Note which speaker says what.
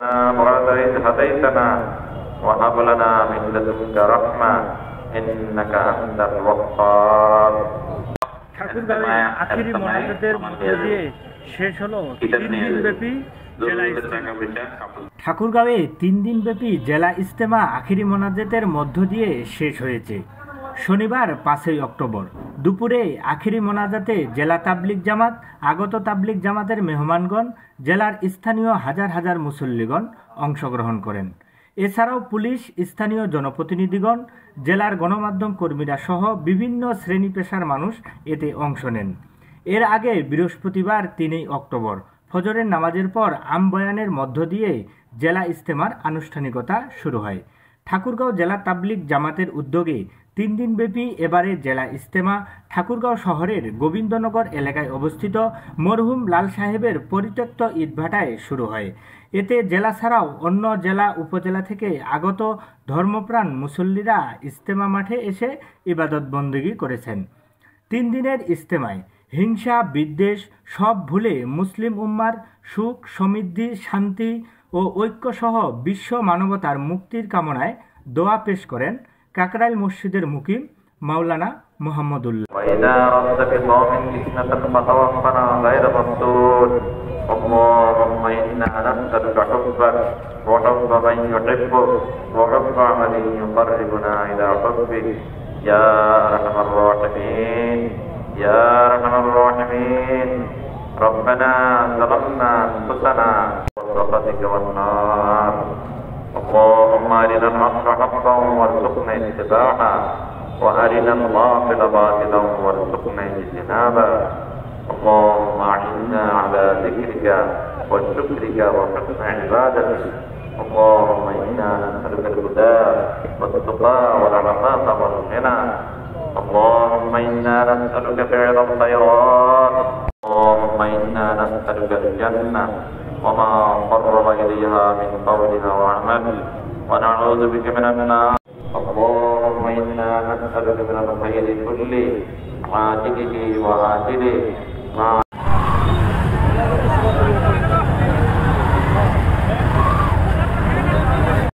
Speaker 1: بعد إذ هديتنا وهب لنا من لدنك رحمة إنك أنت الوهاب।
Speaker 2: ঠাকুরগাঁওয়ে আখিরি মোনাজাতের মধ্য দিয়ে শেষ হলো 3 দিনব্যাপী জেলা ইজতেমা। ঠাকুরগাঁওয়ে 3 দিনব্যাপী জেলা ইজতেমা আখিরি মোনাজাতের মধ্য দিয়ে শেষ হয়েছে। শনিবার 5 অক্টোবর দুপুরে আখিরি মোনাজাতে জেলা তাবলিগ জামাত, আগত তাবলিগ জামাতের মেহমানগণ, জেলার স্থানীয় হাজার হাজার মুসল্লিগণ অংশগ্রহণ করেন। এছাড়াও পুলিশ, স্থানীয় জনপ্রতিনিধিগণ, জেলার গণমাধ্যম কর্মীরা সহ বিভিন্ন শ্রেণী পেশার মানুষ এতে অংশ নেন। এর আগে বৃহস্পতিবার 3 অক্টোবর ফজরের নামাজের পর আমবয়ানের মধ্য দিয়ে জেলা ইজতেমার আনুষ্ঠানিকতা শুরু হয়। ঠাকুরগাঁও জেলা তাবলিগ জামাতের উদ্যোগে 3 দিনব্যাপী এবারে জেলা ইজতেমা ঠাকুরগাঁও শহরের গোবিন্দনগর এলাকায় অবস্থিত মরহুম লাল সাহেবের পরিত্যক্ত ইটভাটায় শুরু হয়। এতে জেলা ছাড়াও অন্য জেলা উপজেলা থেকে আগত ধর্মপ্রাণ মুসল্লিরা ইজতেমা মাঠে এসে ইবাদত বন্দেগী করেছেন। 3 দিনের ইজতেমায় হিংসা বিদ্বেষ সব ভুলে মুসলিম উম্মার সুখ সমৃদ্ধি শান্তি ও ঐক্যসহ বিশ্ব মানবতার মুক্তির কামনায় দোয়া পেশ করেন কাকরাইল মসজিদের মুকিম মাওলানা মোহাম্মদুল্লাহ।
Speaker 1: اللهم إنا نسألك حبك وحب من يحبك وحب عمل يقربنا إلى حبك يا أرحم الراحمين يا أرحم الراحمين ربنا ظلمنا أنفسنا وبرحمتك والنار اللهم أرنا الحق حقا وارزقنا اتباعه وأرنا الباطل باطلا وارزقنا اجتنابه اللهم أعنا على ذكرك وشكرك وحسن عبادتك اللهم إنا نسألك الهدى والتقى والعفاف والغنى اللهم إنا نسألك فعل الخيرات اللهم إنا نسألك الجنة وما قرب إليها من قولها وعمل ونعوذ بك من النار اللهم إنا نسألك من الخير كله عاجله وآجله